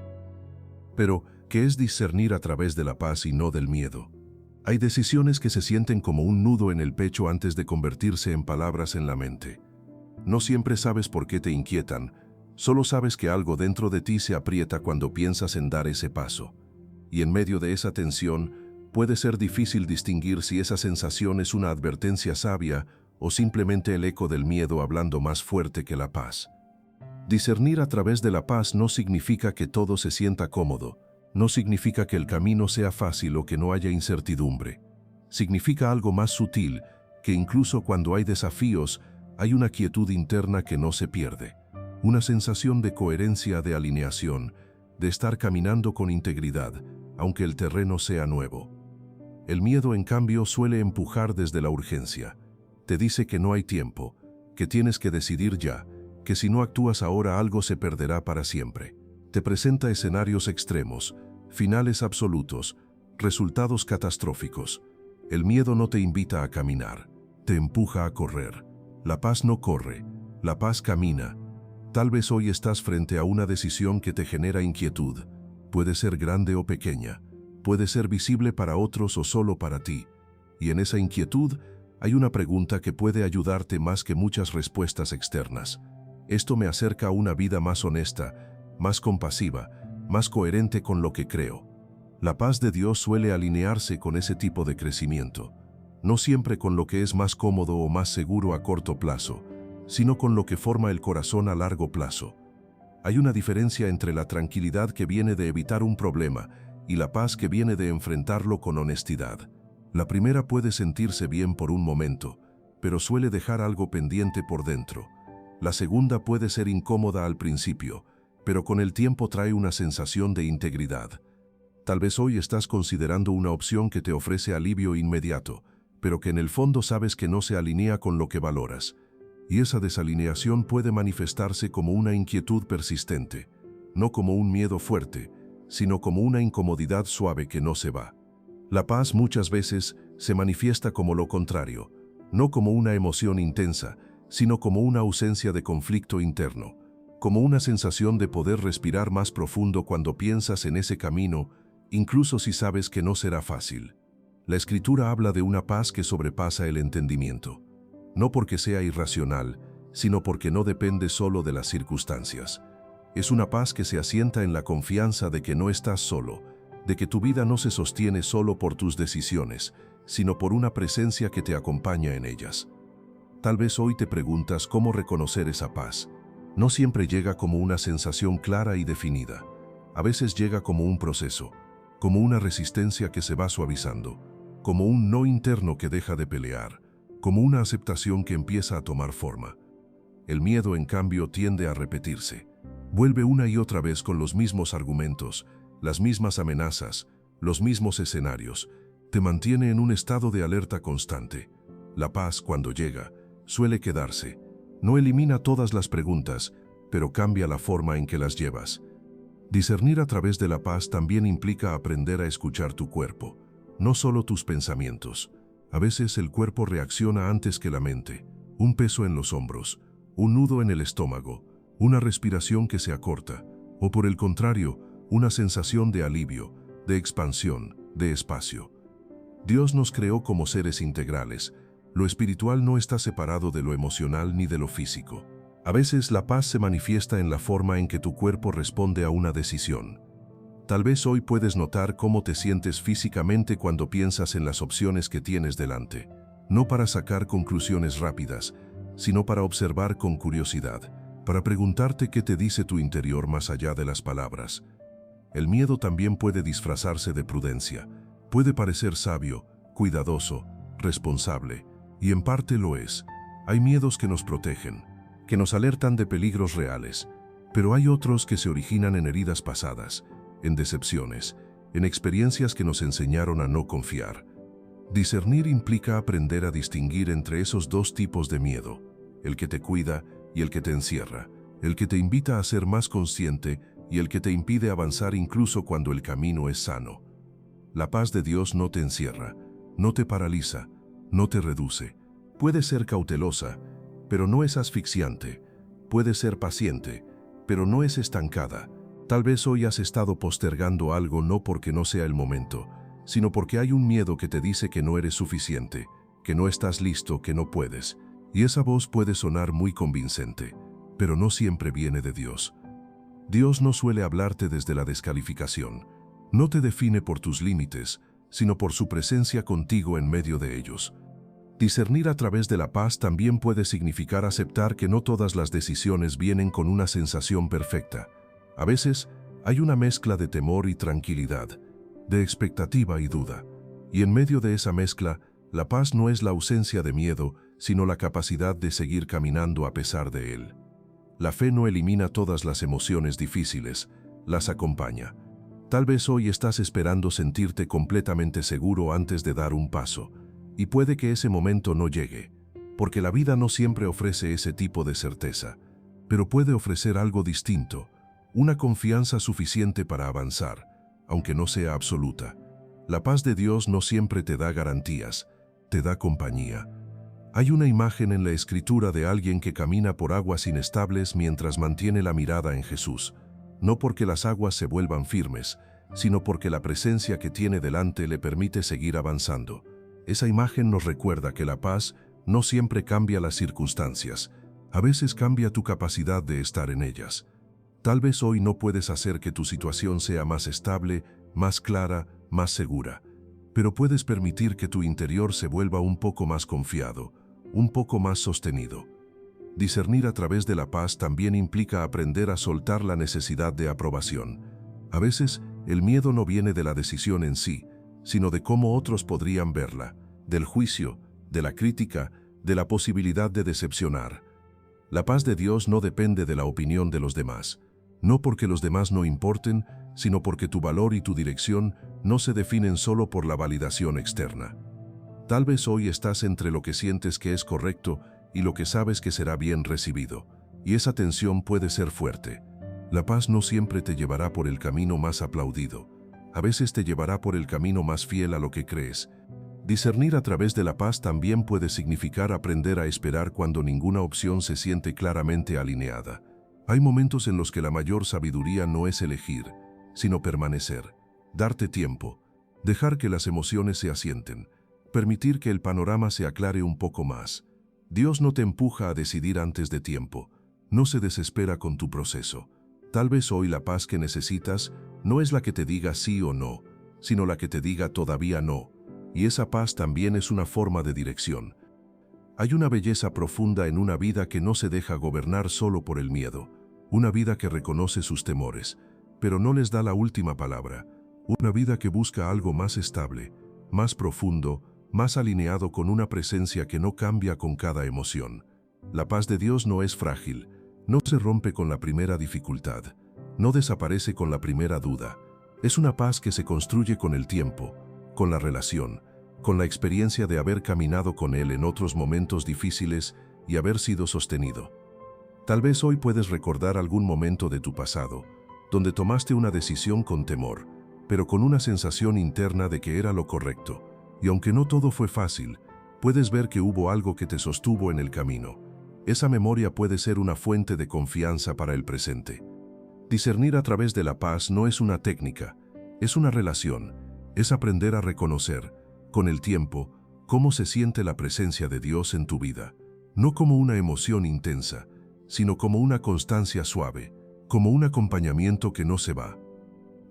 Pero, ¿qué es discernir a través de la paz y no del miedo? Hay decisiones que se sienten como un nudo en el pecho antes de convertirse en palabras en la mente. No siempre sabes por qué te inquietan, solo sabes que algo dentro de ti se aprieta cuando piensas en dar ese paso. Y en medio de esa tensión, puede ser difícil distinguir si esa sensación es una advertencia sabia o simplemente el eco del miedo hablando más fuerte que la paz. Discernir a través de la paz no significa que todo se sienta cómodo, no significa que el camino sea fácil o que no haya incertidumbre. Significa algo más sutil, que incluso cuando hay desafíos, hay una quietud interna que no se pierde. Una sensación de coherencia, de alineación, de estar caminando con integridad, aunque el terreno sea nuevo. El miedo, en cambio, suele empujar desde la urgencia. Te dice que no hay tiempo, que tienes que decidir ya, que si no actúas ahora algo se perderá para siempre. Te presenta escenarios extremos, finales absolutos, resultados catastróficos. El miedo no te invita a caminar, te empuja a correr. La paz no corre, la paz camina. Tal vez hoy estás frente a una decisión que te genera inquietud. Puede ser grande o pequeña, puede ser visible para otros o solo para ti. Y en esa inquietud hay una pregunta que puede ayudarte más que muchas respuestas externas. Esto me acerca a una vida más honesta, más compasiva, más coherente con lo que creo. La paz de Dios suele alinearse con ese tipo de crecimiento, no siempre con lo que es más cómodo o más seguro a corto plazo, sino con lo que forma el corazón a largo plazo. Hay una diferencia entre la tranquilidad que viene de evitar un problema y la paz que viene de enfrentarlo con honestidad. La primera puede sentirse bien por un momento, pero suele dejar algo pendiente por dentro. La segunda puede ser incómoda al principio, pero con el tiempo trae una sensación de integridad. Tal vez hoy estás considerando una opción que te ofrece alivio inmediato, pero que en el fondo sabes que no se alinea con lo que valoras. Y esa desalineación puede manifestarse como una inquietud persistente, no como un miedo fuerte, sino como una incomodidad suave que no se va. La paz muchas veces se manifiesta como lo contrario, no como una emoción intensa, sino como una ausencia de conflicto interno, como una sensación de poder respirar más profundo cuando piensas en ese camino, incluso si sabes que no será fácil. La Escritura habla de una paz que sobrepasa el entendimiento, no porque sea irracional, sino porque no depende solo de las circunstancias. Es una paz que se asienta en la confianza de que no estás solo, de que tu vida no se sostiene solo por tus decisiones, sino por una presencia que te acompaña en ellas. Tal vez hoy te preguntas cómo reconocer esa paz. No siempre llega como una sensación clara y definida. A veces llega como un proceso, como una resistencia que se va suavizando, como un no interno que deja de pelear, como una aceptación que empieza a tomar forma. El miedo, en cambio, tiende a repetirse. Vuelve una y otra vez con los mismos argumentos, las mismas amenazas, los mismos escenarios. Te mantiene en un estado de alerta constante. La paz, cuando llega, suele quedarse. No elimina todas las preguntas, pero cambia la forma en que las llevas. Discernir a través de la paz también implica aprender a escuchar tu cuerpo, no solo tus pensamientos. A veces el cuerpo reacciona antes que la mente. Un peso en los hombros, un nudo en el estómago, una respiración que se acorta, o por el contrario, una sensación de alivio, de expansión, de espacio. Dios nos creó como seres integrales. Lo espiritual no está separado de lo emocional ni de lo físico. A veces la paz se manifiesta en la forma en que tu cuerpo responde a una decisión. Tal vez hoy puedes notar cómo te sientes físicamente cuando piensas en las opciones que tienes delante, no para sacar conclusiones rápidas, sino para observar con curiosidad, para preguntarte qué te dice tu interior más allá de las palabras. El miedo también puede disfrazarse de prudencia, puede parecer sabio, cuidadoso, responsable, y en parte lo es. Hay miedos que nos protegen, que nos alertan de peligros reales, pero hay otros que se originan en heridas pasadas, en decepciones, en experiencias que nos enseñaron a no confiar. Discernir implica aprender a distinguir entre esos dos tipos de miedo, el que te cuida y el que te encierra, el que te invita a ser más consciente y el que te impide avanzar incluso cuando el camino es sano. La paz de Dios no te encierra, no te paraliza, no te reduce. Puede ser cautelosa, pero no es asfixiante. Puede ser paciente, pero no es estancada. Tal vez hoy has estado postergando algo no porque no sea el momento, sino porque hay un miedo que te dice que no eres suficiente, que no estás listo, que no puedes. Y esa voz puede sonar muy convincente, pero no siempre viene de Dios. Dios no suele hablarte desde la descalificación. No te define por tus límites, sino por su presencia contigo en medio de ellos. Discernir a través de la paz también puede significar aceptar que no todas las decisiones vienen con una sensación perfecta. A veces hay una mezcla de temor y tranquilidad, de expectativa y duda. Y en medio de esa mezcla, la paz no es la ausencia de miedo, sino la capacidad de seguir caminando a pesar de él. La fe no elimina todas las emociones difíciles, las acompaña. Tal vez hoy estás esperando sentirte completamente seguro antes de dar un paso, y puede que ese momento no llegue, porque la vida no siempre ofrece ese tipo de certeza, pero puede ofrecer algo distinto, una confianza suficiente para avanzar, aunque no sea absoluta. La paz de Dios no siempre te da garantías, te da compañía. Hay una imagen en la Escritura de alguien que camina por aguas inestables mientras mantiene la mirada en Jesús, no porque las aguas se vuelvan firmes, sino porque la presencia que tiene delante le permite seguir avanzando. Esa imagen nos recuerda que la paz no siempre cambia las circunstancias, a veces cambia tu capacidad de estar en ellas. Tal vez hoy no puedes hacer que tu situación sea más estable, más clara, más segura, pero puedes permitir que tu interior se vuelva un poco más confiado, un poco más sostenido. Discernir a través de la paz también implica aprender a soltar la necesidad de aprobación. A veces, el miedo no viene de la decisión en sí, sino de cómo otros podrían verla, del juicio, de la crítica, de la posibilidad de decepcionar. La paz de Dios no depende de la opinión de los demás, no porque los demás no importen, sino porque tu valor y tu dirección no se definen solo por la validación externa. Tal vez hoy estás entre lo que sientes que es correcto y lo que sabes que será bien recibido, y esa tensión puede ser fuerte. La paz no siempre te llevará por el camino más aplaudido. A veces te llevará por el camino más fiel a lo que crees. Discernir a través de la paz también puede significar aprender a esperar cuando ninguna opción se siente claramente alineada. Hay momentos en los que la mayor sabiduría no es elegir, sino permanecer, darte tiempo, dejar que las emociones se asienten, permitir que el panorama se aclare un poco más. Dios no te empuja a decidir antes de tiempo, no se desespera con tu proceso. Tal vez hoy la paz que necesitas no es la que te diga sí o no, sino la que te diga todavía no, y esa paz también es una forma de dirección. Hay una belleza profunda en una vida que no se deja gobernar solo por el miedo, una vida que reconoce sus temores, pero no les da la última palabra, una vida que busca algo más estable, más profundo, más alineado con una presencia que no cambia con cada emoción. La paz de Dios no es frágil, no se rompe con la primera dificultad, no desaparece con la primera duda. Es una paz que se construye con el tiempo, con la relación, con la experiencia de haber caminado con Él en otros momentos difíciles y haber sido sostenido. Tal vez hoy puedes recordar algún momento de tu pasado, donde tomaste una decisión con temor, pero con una sensación interna de que era lo correcto. Y aunque no todo fue fácil, puedes ver que hubo algo que te sostuvo en el camino. Esa memoria puede ser una fuente de confianza para el presente. Discernir a través de la paz no es una técnica, es una relación, es aprender a reconocer, con el tiempo, cómo se siente la presencia de Dios en tu vida, no como una emoción intensa, sino como una constancia suave, como un acompañamiento que no se va.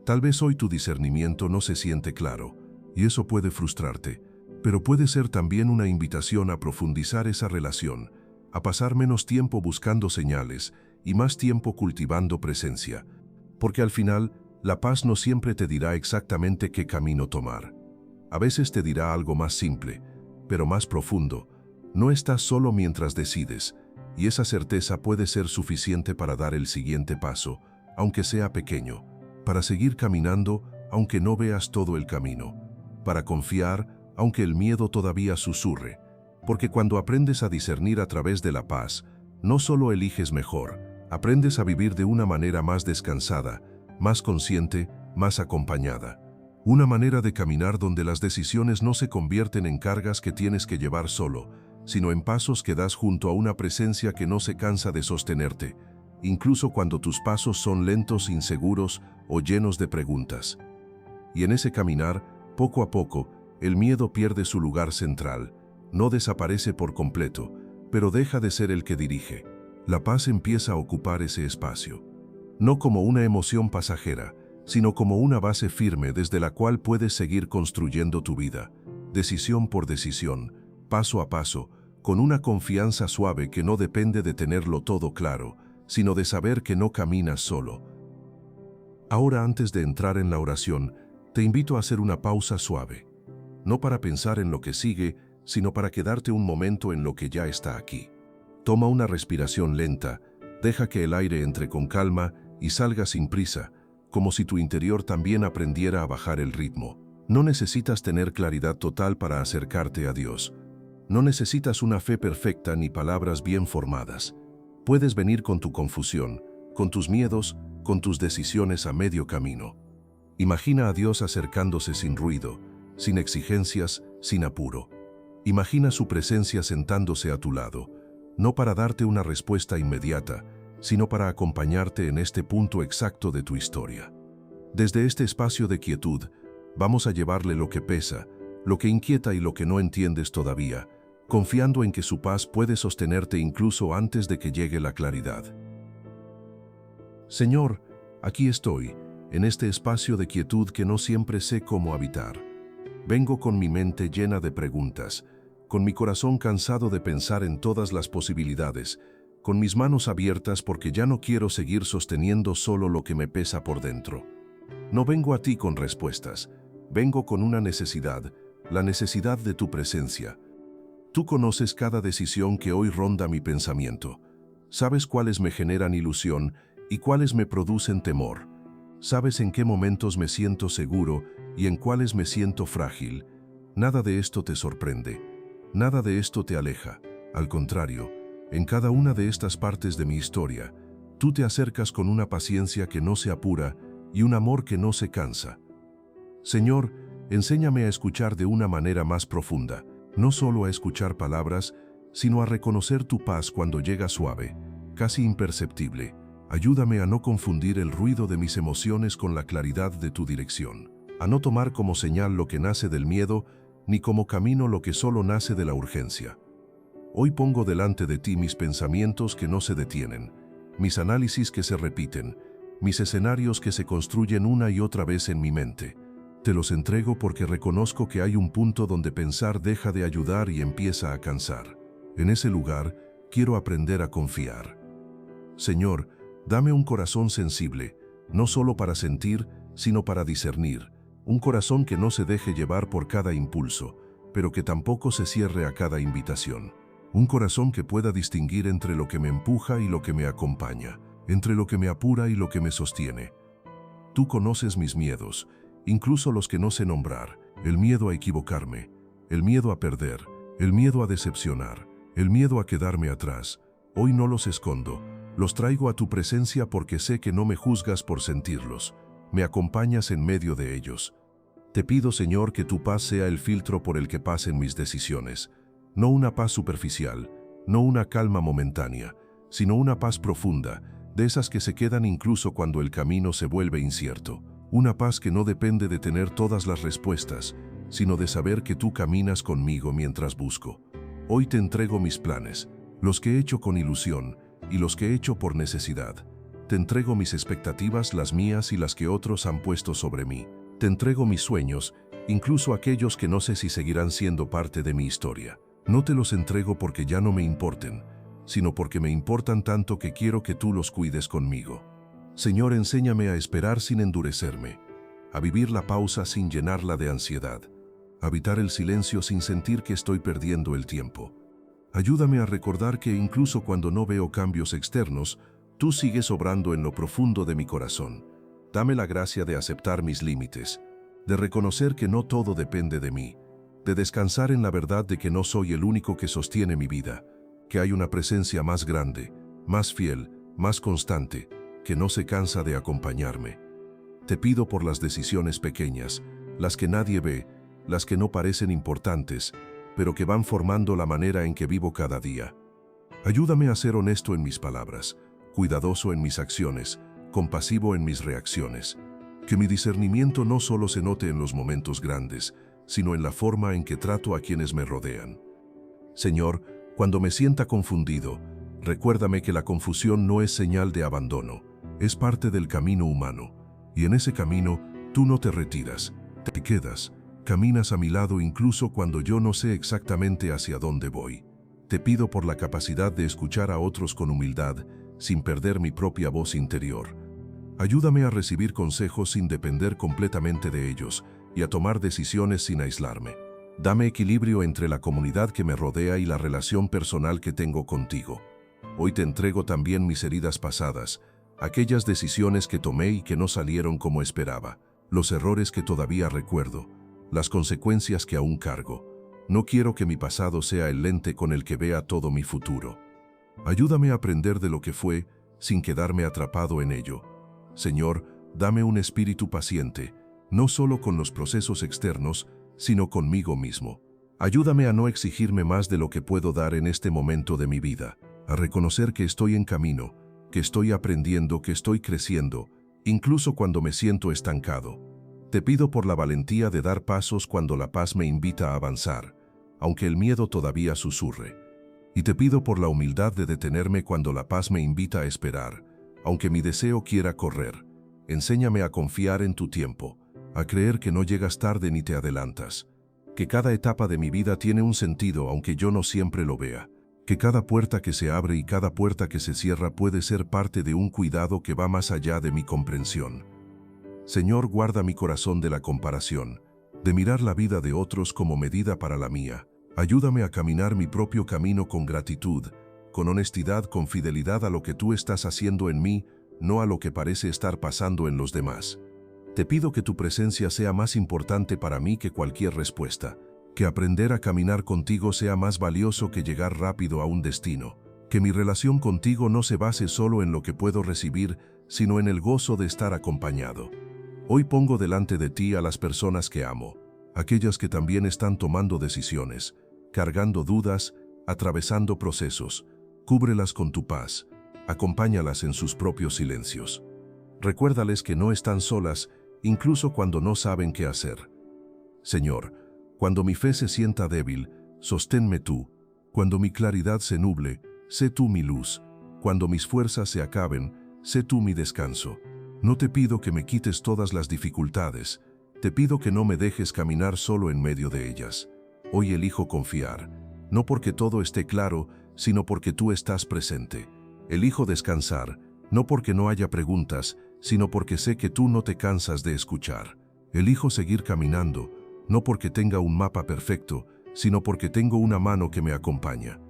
Tal vez hoy tu discernimiento no se siente claro, y eso puede frustrarte, pero puede ser también una invitación a profundizar esa relación, a pasar menos tiempo buscando señales y más tiempo cultivando presencia, porque al final, la paz no siempre te dirá exactamente qué camino tomar. A veces te dirá algo más simple, pero más profundo. No estás solo mientras decides, y esa certeza puede ser suficiente para dar el siguiente paso, aunque sea pequeño, para seguir caminando aunque no veas todo el camino, para confiar aunque el miedo todavía susurre, porque cuando aprendes a discernir a través de la paz, no solo eliges mejor, aprendes a vivir de una manera más descansada, más consciente, más acompañada. Una manera de caminar donde las decisiones no se convierten en cargas que tienes que llevar solo, sino en pasos que das junto a una presencia que no se cansa de sostenerte, incluso cuando tus pasos son lentos, inseguros o llenos de preguntas. Y en ese caminar, poco a poco, el miedo pierde su lugar central, no desaparece por completo, pero deja de ser el que dirige. La paz empieza a ocupar ese espacio, no como una emoción pasajera, sino como una base firme desde la cual puedes seguir construyendo tu vida, decisión por decisión, paso a paso, con una confianza suave que no depende de tenerlo todo claro, sino de saber que no caminas solo. Ahora, antes de entrar en la oración, te invito a hacer una pausa suave, no para pensar en lo que sigue, sino para quedarte un momento en lo que ya está aquí. Toma una respiración lenta, deja que el aire entre con calma y salga sin prisa, como si tu interior también aprendiera a bajar el ritmo. No necesitas tener claridad total para acercarte a Dios. No necesitas una fe perfecta ni palabras bien formadas. Puedes venir con tu confusión, con tus miedos, con tus decisiones a medio camino. Imagina a Dios acercándose sin ruido, sin exigencias, sin apuro. Imagina su presencia sentándose a tu lado, no para darte una respuesta inmediata, sino para acompañarte en este punto exacto de tu historia. Desde este espacio de quietud, vamos a llevarle lo que pesa, lo que inquieta y lo que no entiendes todavía, confiando en que su paz puede sostenerte incluso antes de que llegue la claridad. Señor, aquí estoy, en este espacio de quietud que no siempre sé cómo habitar. Vengo con mi mente llena de preguntas, con mi corazón cansado de pensar en todas las posibilidades, con mis manos abiertas porque ya no quiero seguir sosteniendo solo lo que me pesa por dentro. No vengo a ti con respuestas, vengo con una necesidad, la necesidad de tu presencia. Tú conoces cada decisión que hoy ronda mi pensamiento. Sabes cuáles me generan ilusión y cuáles me producen temor. Sabes en qué momentos me siento seguro y en cuáles me siento frágil. Nada de esto te sorprende. Nada de esto te aleja. Al contrario, en cada una de estas partes de mi historia, tú te acercas con una paciencia que no se apura y un amor que no se cansa. Señor, enséñame a escuchar de una manera más profunda, no solo a escuchar palabras, sino a reconocer tu paz cuando llega suave, casi imperceptible. Ayúdame a no confundir el ruido de mis emociones con la claridad de tu dirección, a no tomar como señal lo que nace del miedo, ni como camino lo que solo nace de la urgencia. Hoy pongo delante de ti mis pensamientos que no se detienen, mis análisis que se repiten, mis escenarios que se construyen una y otra vez en mi mente. Te los entrego porque reconozco que hay un punto donde pensar deja de ayudar y empieza a cansar. En ese lugar, quiero aprender a confiar. Señor, dame un corazón sensible, no solo para sentir, sino para discernir. Un corazón que no se deje llevar por cada impulso, pero que tampoco se cierre a cada invitación. Un corazón que pueda distinguir entre lo que me empuja y lo que me acompaña, entre lo que me apura y lo que me sostiene. Tú conoces mis miedos, incluso los que no sé nombrar. El miedo a equivocarme, el miedo a perder, el miedo a decepcionar, el miedo a quedarme atrás. Hoy no los escondo. Los traigo a tu presencia porque sé que no me juzgas por sentirlos. Me acompañas en medio de ellos. Te pido, Señor, que tu paz sea el filtro por el que pasen mis decisiones. No una paz superficial, no una calma momentánea, sino una paz profunda, de esas que se quedan incluso cuando el camino se vuelve incierto. Una paz que no depende de tener todas las respuestas, sino de saber que tú caminas conmigo mientras busco. Hoy te entrego mis planes, los que he hecho con ilusión, y los que he hecho por necesidad. Te entrego mis expectativas, las mías y las que otros han puesto sobre mí. Te entrego mis sueños, incluso aquellos que no sé si seguirán siendo parte de mi historia. No te los entrego porque ya no me importen, sino porque me importan tanto que quiero que tú los cuides conmigo. Señor, enséñame a esperar sin endurecerme, a vivir la pausa sin llenarla de ansiedad, a habitar el silencio sin sentir que estoy perdiendo el tiempo. Ayúdame a recordar que incluso cuando no veo cambios externos, tú sigues obrando en lo profundo de mi corazón. Dame la gracia de aceptar mis límites, de reconocer que no todo depende de mí, de descansar en la verdad de que no soy el único que sostiene mi vida, que hay una presencia más grande, más fiel, más constante, que no se cansa de acompañarme. Te pido por las decisiones pequeñas, las que nadie ve, las que no parecen importantes, pero que van formando la manera en que vivo cada día. Ayúdame a ser honesto en mis palabras, cuidadoso en mis acciones, compasivo en mis reacciones. Que mi discernimiento no solo se note en los momentos grandes, sino en la forma en que trato a quienes me rodean. Señor, cuando me sienta confundido, recuérdame que la confusión no es señal de abandono, es parte del camino humano, y en ese camino tú no te retiras, te quedas. Caminas a mi lado incluso cuando yo no sé exactamente hacia dónde voy. Te pido por la capacidad de escuchar a otros con humildad, sin perder mi propia voz interior. Ayúdame a recibir consejos sin depender completamente de ellos y a tomar decisiones sin aislarme. Dame equilibrio entre la comunidad que me rodea y la relación personal que tengo contigo. Hoy te entrego también mis heridas pasadas, aquellas decisiones que tomé y que no salieron como esperaba, los errores que todavía recuerdo, las consecuencias que aún cargo. No quiero que mi pasado sea el lente con el que vea todo mi futuro. Ayúdame a aprender de lo que fue, sin quedarme atrapado en ello. Señor, dame un espíritu paciente, no solo con los procesos externos, sino conmigo mismo. Ayúdame a no exigirme más de lo que puedo dar en este momento de mi vida, a reconocer que estoy en camino, que estoy aprendiendo, que estoy creciendo, incluso cuando me siento estancado. Te pido por la valentía de dar pasos cuando la paz me invita a avanzar, aunque el miedo todavía susurre. Y te pido por la humildad de detenerme cuando la paz me invita a esperar, aunque mi deseo quiera correr. Enséñame a confiar en tu tiempo, a creer que no llegas tarde ni te adelantas, que cada etapa de mi vida tiene un sentido aunque yo no siempre lo vea, que cada puerta que se abre y cada puerta que se cierra puede ser parte de un cuidado que va más allá de mi comprensión. Señor, guarda mi corazón de la comparación, de mirar la vida de otros como medida para la mía. Ayúdame a caminar mi propio camino con gratitud, con honestidad, con fidelidad a lo que tú estás haciendo en mí, no a lo que parece estar pasando en los demás. Te pido que tu presencia sea más importante para mí que cualquier respuesta, que aprender a caminar contigo sea más valioso que llegar rápido a un destino, que mi relación contigo no se base solo en lo que puedo recibir, sino en el gozo de estar acompañado. Hoy pongo delante de ti a las personas que amo, aquellas que también están tomando decisiones, cargando dudas, atravesando procesos. Cúbrelas con tu paz, acompáñalas en sus propios silencios. Recuérdales que no están solas, incluso cuando no saben qué hacer. Señor, cuando mi fe se sienta débil, sosténme tú. Cuando mi claridad se nuble, sé tú mi luz. Cuando mis fuerzas se acaben, sé tú mi descanso. No te pido que me quites todas las dificultades, te pido que no me dejes caminar solo en medio de ellas. Hoy elijo confiar, no porque todo esté claro, sino porque tú estás presente. Elijo descansar, no porque no haya preguntas, sino porque sé que tú no te cansas de escuchar. Elijo seguir caminando, no porque tenga un mapa perfecto, sino porque tengo una mano que me acompaña.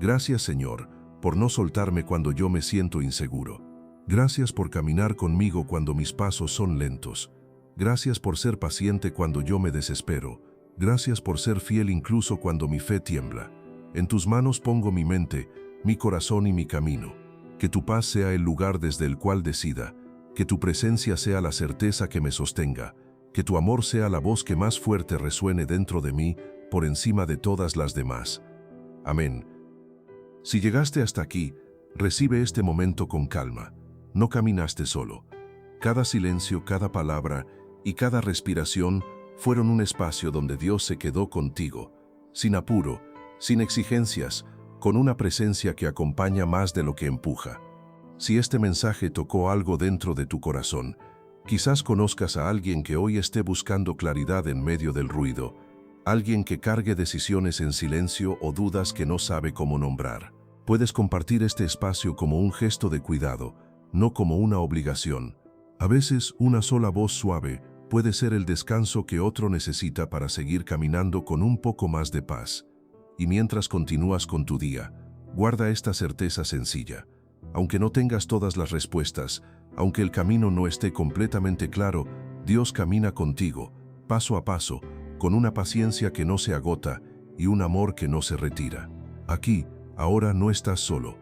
Gracias, Señor, por no soltarme cuando yo me siento inseguro. Gracias por caminar conmigo cuando mis pasos son lentos. Gracias por ser paciente cuando yo me desespero. Gracias por ser fiel incluso cuando mi fe tiembla. En tus manos pongo mi mente, mi corazón y mi camino. Que tu paz sea el lugar desde el cual decida. Que tu presencia sea la certeza que me sostenga. Que tu amor sea la voz que más fuerte resuene dentro de mí, por encima de todas las demás. Amén. Si llegaste hasta aquí, recibe este momento con calma. No caminaste solo. Cada silencio, cada palabra y cada respiración fueron un espacio donde Dios se quedó contigo, sin apuro, sin exigencias, con una presencia que acompaña más de lo que empuja. Si este mensaje tocó algo dentro de tu corazón, quizás conozcas a alguien que hoy esté buscando claridad en medio del ruido, alguien que cargue decisiones en silencio o dudas que no sabe cómo nombrar. Puedes compartir este espacio como un gesto de cuidado, no como una obligación. A veces, una sola voz suave puede ser el descanso que otro necesita para seguir caminando con un poco más de paz. Y mientras continúas con tu día, guarda esta certeza sencilla. Aunque no tengas todas las respuestas, aunque el camino no esté completamente claro, Dios camina contigo, paso a paso, con una paciencia que no se agota y un amor que no se retira. Aquí, ahora no estás solo.